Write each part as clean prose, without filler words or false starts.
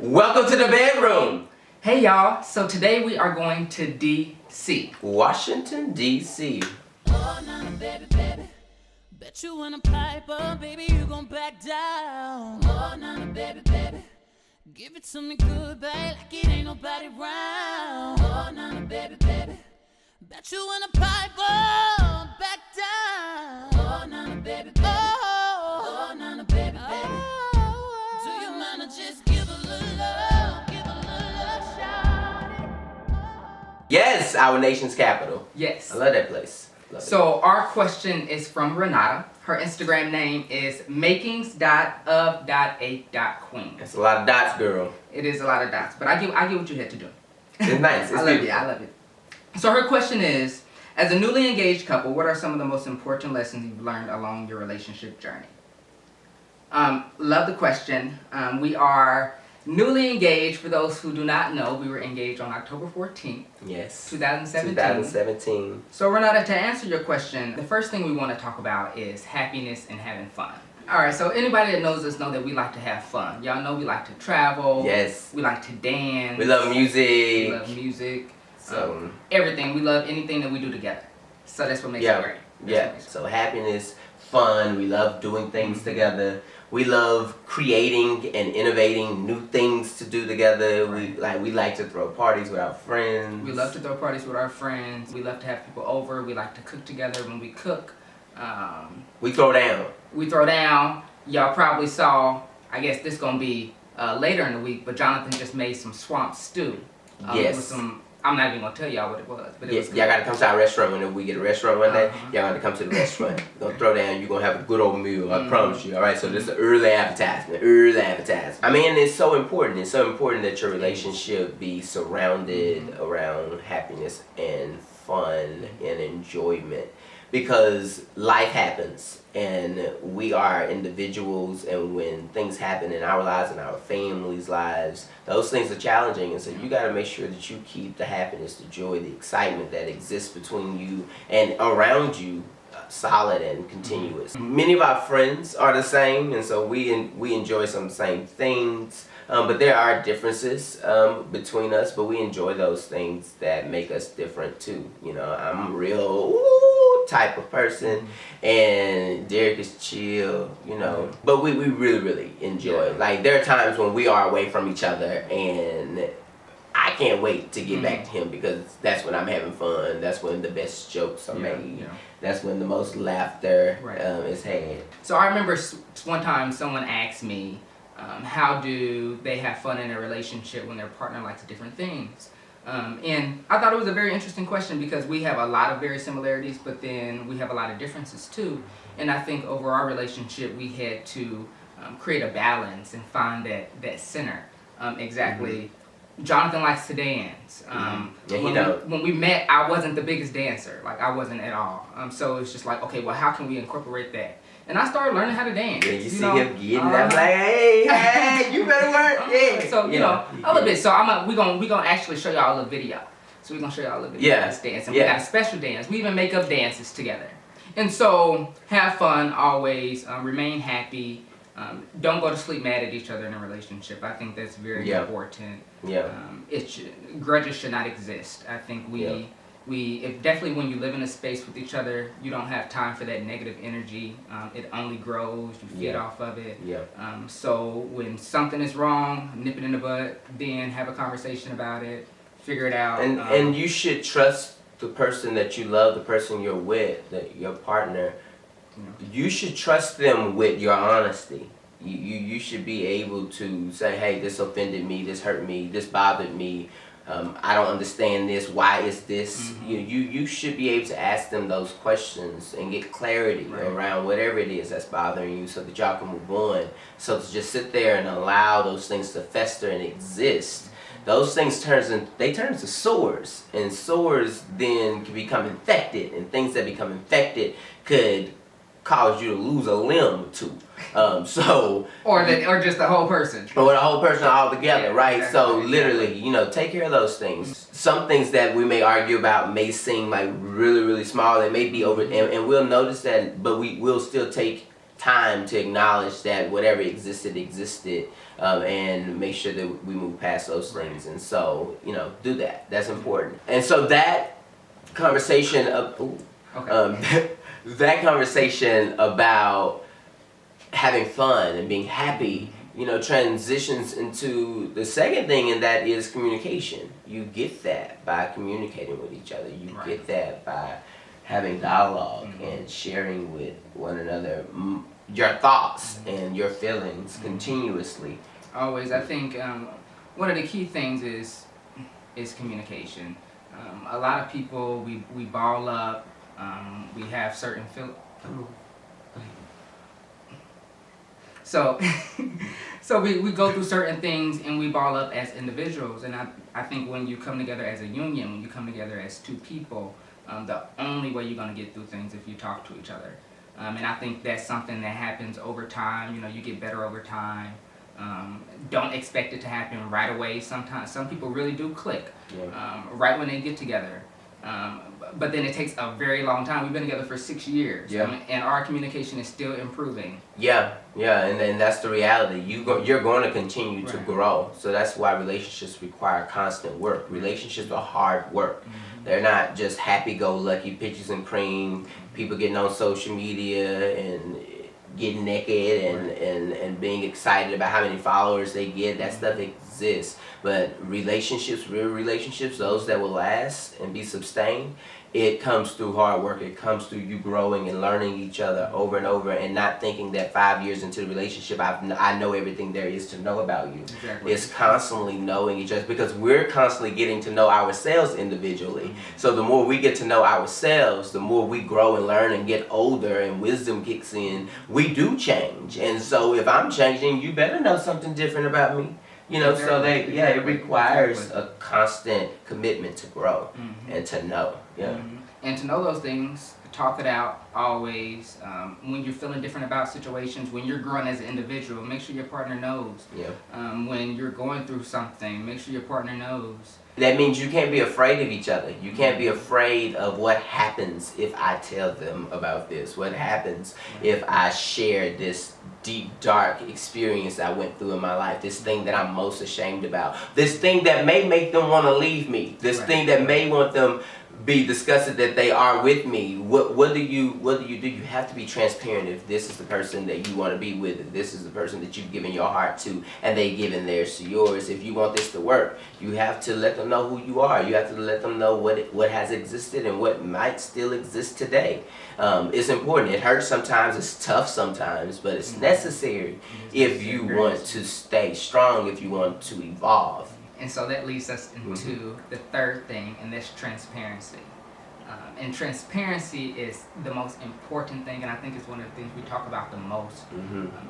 Welcome to the bedroom. Hey y'all, so today we are going to DC. Washington, D.C. Oh, now, baby, baby. Bet you wanna pipe up, baby, you gon' back down. Oh, now, baby, baby. Give it to me good, babe, like it ain't nobody round. Oh, now, baby, baby. Bet you wanna pipe up, back down. Oh, now, baby, baby. Oh, now, baby, baby. Do you mind to just give a little love, shout it? Yes, our nation's capital. Yes. I love that place. Love it. So our question is from Renata. Her Instagram name is makings.of.8.queen. It's a lot of dots, girl. It is a lot of dots, but I get what you had to do. It's nice. It's I love beautiful. it. I love it. So her question is, as a newly engaged couple, what are some of the most important lessons you've learned along your relationship journey? Love the question. We are newly engaged. For those who do not know, we were engaged on October 14th, Yes. 2017. 2017. So Renata, to answer your question, the first thing we want to talk about is happiness and having fun. Alright, so anybody that knows us know that we like to have fun. Y'all know we like to travel. Yes. We like to dance. We love music. We love music. So Everything. We love anything that we do together. So that's what makes it great. Yeah. So happiness, fun. We love doing things together. We love creating and innovating new things to do together. Right. We like to throw parties with our friends. We love to throw parties with our friends. We love to have people over. We like to cook together. When we cook, We throw down. we throw down. Y'all probably saw, I guess this gonna be later in the week, but Jonathan just made some swamp stew. Yes. With some, I'm not even gonna tell y'all what it was, but it was Yes, good. y'all gotta come to our restaurant whenever we get a restaurant one day. Uh-huh. Y'all gotta come to the restaurant. You're gonna throw down, you're gonna have a good old meal, I promise you. Alright, so this is an early advertisement. I mean, it's so important. It's so important that your relationship be surrounded around happiness and fun and enjoyment. Because life happens and we are individuals, and when things happen in our lives and our families' lives, those things are challenging, and so you got to make sure that you keep the happiness, the joy, the excitement that exists between you and around you solid and continuous. Many of our friends are the same, and so we enjoy some of the same things, but there are differences between us, but we enjoy those things that make us different too. You know, I'm a real type of person, and Derek is chill, you know, but we really enjoy it. Like, there are times when we are away from each other, and I can't wait to get back to him, because that's when I'm having fun. That's when the best jokes are made. Yeah. That's when the most laughter Right. is had. So I remember one time someone asked me, how do they have fun in a relationship when their partner likes different things? And I thought it was a very interesting question, because we have a lot of very similarities, but then we have a lot of differences too. And I think over our relationship, we had to create a balance and find that center. Exactly. Jonathan likes to dance. Yeah, when we met, I wasn't the biggest dancer. Like, I wasn't at all. So it's just like, okay, well, how can we incorporate that? And I started learning how to dance. Yeah, you see know? him getting I'm like, hey, you better work. Yeah. So you know, a little bit. So we gonna actually show y'all a video. So we're gonna show y'all a video of this dance, and we got a special dance. We even make up dances together. And so have fun always. Remain happy. Don't go to sleep mad at each other in a relationship. I think that's very important. Yeah. Grudges should not exist. I think if definitely when you live in a space with each other, you don't have time for that negative energy. It only grows. You feed off of it. Yeah. So when something is wrong, nip it in the bud. Then have a conversation about it. Figure it out. And you should trust the person that you love, the person you're with, your partner. You should trust them with your honesty. You should be able to say, hey, this offended me, this hurt me, this bothered me. I don't understand this. Why is this? You should be able to ask them those questions and get clarity around whatever it is that's bothering you, so that y'all can move on. So to just sit there and allow those things to fester and exist, those things turn into sores, and sores then can become infected, and things that become infected could cause you to lose a limb or two. Or just the whole person. Or the whole person altogether, Yeah, right? exactly, So literally, take care of those things. Some things that we may argue about may seem like really small. They may be over, and we'll notice that, but we will still take time to acknowledge that whatever existed, and make sure that we move past those things. And so, do that. That's important. And so that conversation that conversation about having fun and being happy, transitions into the second thing, and that is communication. You get that by communicating with each other. You get that by having dialogue and sharing with one another your thoughts and your feelings continuously. Always. I think one of the key things is communication. A lot of people, we ball up, we have certain So we go through certain things and we ball up as individuals. And I think when you come together as a union, when you come together as two people, the only way you're going to get through things if you talk to each other. And I think that's something that happens over time. You get better over time. Don't expect it to happen right away. Sometimes some people really do click right when they get together. But then it takes a very long time. We've been together for 6 years, and our communication is still improving. Yeah, and that's the reality. You're going to continue to grow. So that's why relationships require constant work. Relationships are hard work. They're not just happy-go-lucky pictures and cream, people getting on social media and getting naked and being excited about how many followers they get. That stuff exists. But relationships, real relationships, those that will last and be sustained, it comes through hard work. It comes through you growing and learning each other over and over, and not thinking that 5 years into the relationship, I know everything there is to know about you. Exactly. It's constantly knowing each other, because we're constantly getting to know ourselves individually. So the more we get to know ourselves, the more we grow and learn and get older and wisdom kicks in, we do change. And so if I'm changing, you better know something different about me. So it requires a constant commitment to grow and to know. And to know those things, talk it out always. When you're feeling different about situations, when you're growing as an individual, make sure your partner knows. When you're going through something, make sure your partner knows. That means you can't be afraid of each other. You can't be afraid of what happens if I tell them about this. What happens if I share this deep, dark experience I went through in my life. This thing that I'm most ashamed about. This thing that may make them want to leave me. This thing that may want them be disgusted that they are with me. What do you do? You have to be transparent. If this is the person that you want to be with, if this is the person that you've given your heart to, and they've given theirs to yours, if you want this to work, you have to let them know who you are. You have to let them know what has existed and what might still exist today. It's important. It hurts sometimes. It's tough sometimes, but it's necessary if you want to stay strong, if you want to evolve. And so that leads us into the third thing, and that's transparency. And transparency is the most important thing, and I think it's one of the things we talk about the most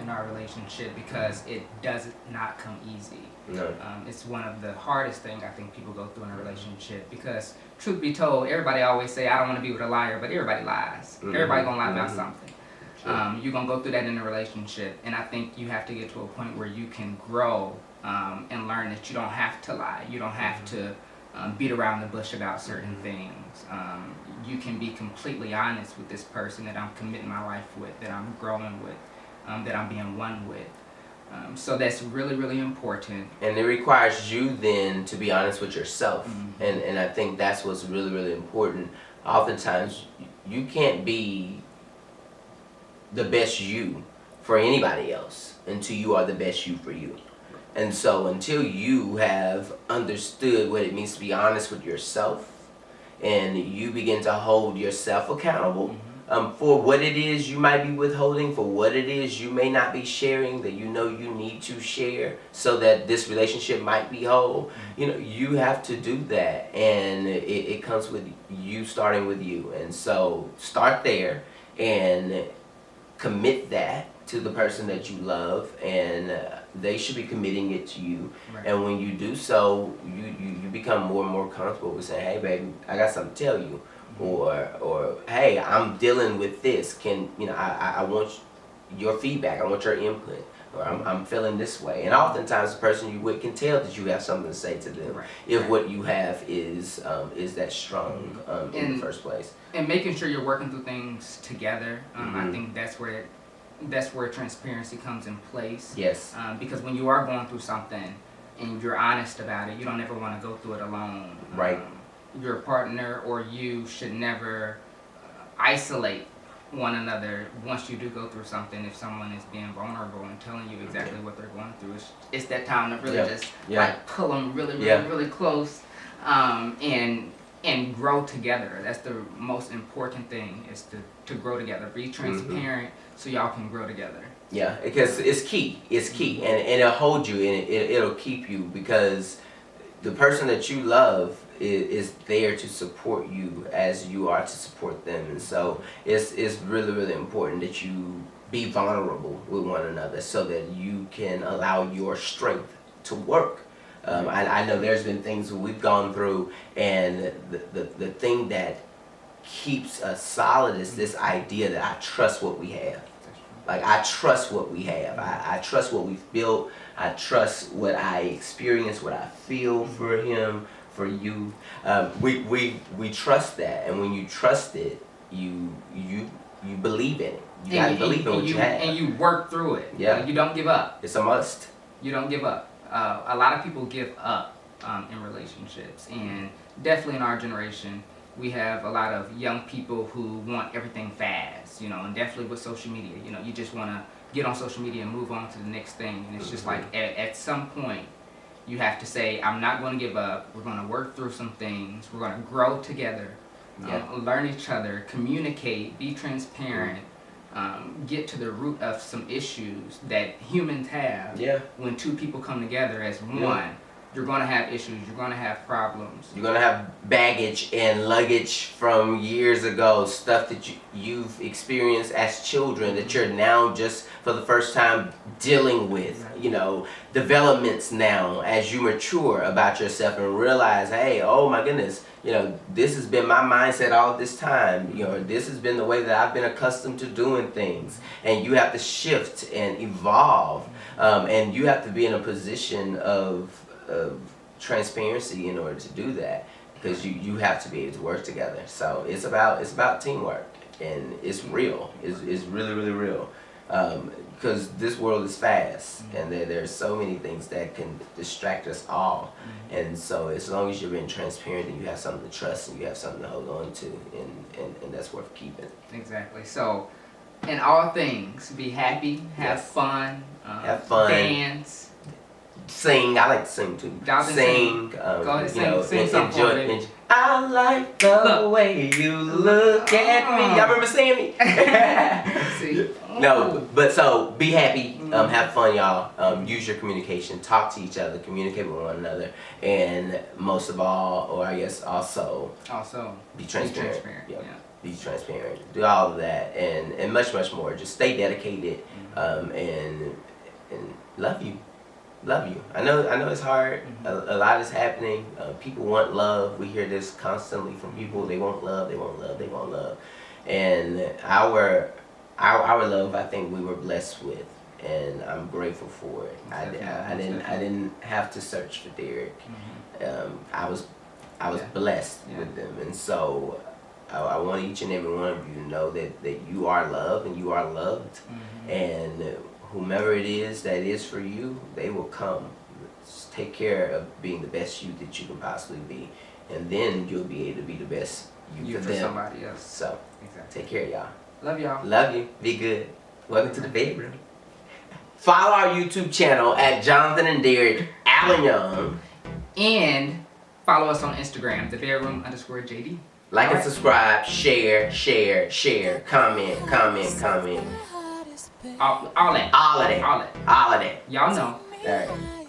in our relationship, because it does not come easy. No. It's one of the hardest things I think people go through in a relationship, because truth be told, everybody always say, I don't want to be with a liar, but everybody lies. Everybody gonna lie about something. You're gonna go through that in a relationship, and I think you have to get to a point where you can grow and learn that you don't have to lie. You don't have to beat around the bush about certain things. You can be completely honest with this person that I'm committing my life with, that I'm growing with, that I'm being one with. So that's really, really important. And it requires you then to be honest with yourself. And I think that's what's really, really important. Oftentimes, you can't be the best you for anybody else until you are the best you for you. And so until you have understood what it means to be honest with yourself, and you begin to hold yourself accountable for what it is you might be withholding, for what it is you may not be sharing that you need to share so that this relationship might be whole, you have to do that. And it comes with you starting with you. And so start there and commit that to the person that you love, and they should be committing it to you. And when you do so, you become more and more comfortable with saying, hey baby, I got something to tell you, or hey, I'm dealing with this, I want your feedback, I want your input, or I'm feeling this way. And oftentimes the person you with can tell that you have something to say to them if what you have is that strong in the first place. And making sure you're working through things together. I think that's where that's where transparency comes in place. Yes. Because when you are going through something and you're honest about it, you don't ever want to go through it alone. Right. Your partner or you should never isolate one another once you do go through something. If someone is being vulnerable and telling you exactly what they're going through, it's that time to really just like pull them really close, and grow together. That's the most important thing, is to grow together. Be transparent so y'all can grow together. Yeah, because it's key. It's key, and it'll hold you, and it'll keep you, because the person that you love is there to support you as you are to support them. And so it's really important that you be vulnerable with one another so that you can allow your strength to work. I know there's been things that we've gone through, and the thing that keeps us solid is this idea that I trust what we have. Like, I trust what we have. I trust what we've built. I trust what I experience, what I feel for him, for you. We trust that, and when you trust it, you believe in it. You gotta believe in what you have, and you work through it. Yeah, you don't give up. It's a must. You don't give up. A lot of people give up in relationships, and definitely in our generation, we have a lot of young people who want everything fast, and definitely with social media, you just want to get on social media and move on to the next thing. And it's just like at some point, you have to say, I'm not going to give up. We're going to work through some things. We're going to grow together, learn each other, communicate, be transparent, get to the root of some issues that humans have. Yeah. When two people come together as one, you're going to have issues. You're going to have problems. You're going to have baggage and luggage from years ago, stuff that you've experienced as children that you're now just for the first time dealing with. Developments now as you mature about yourself and realize, hey, oh my goodness, this has been my mindset all this time. This has been the way that I've been accustomed to doing things. And you have to shift and evolve. And you have to be in a position of transparency in order to do that, because you have to be able to work together. So it's about teamwork, and it's real. It's really real, because this world is fast, and there's so many things that can distract us all. And so as long as you're being transparent, and you have something to trust, and you have something to hold on to, and that's worth keeping. Exactly. So in all things, be happy, have fun, dance, sing. I like to sing too. Sing. Go ahead, sing something for me. I like the way you look at me. Y'all remember singing me? See? No, but so be happy, have fun, y'all. Use your communication, talk to each other, communicate with one another, and most of all, or I guess also be transparent. Be transparent. Do all of that, and much more. Just stay dedicated, and love you. Love you. I know it's hard. A lot is happening. People want love. We hear this constantly from people. They want love. They want love. They want love. And our love, I think we were blessed with, and I'm grateful for it. I didn't have to search for Derek. I was blessed with them, and so I want each and every one of you to know that you are loved and you are loved, and whomever it is that is for you, they will come. Just take care of being the best you that you can possibly be, and then you'll be able to be the best you for them. Somebody else. So, take care, y'all. Love y'all. Love you. Be good. Welcome to the bedroom. Follow our YouTube channel at Jonathan and Derek Allen Young. And follow us on Instagram, thebedroom_JD. Like and subscribe, share, comment. All that. All of that. Y'all know. All right.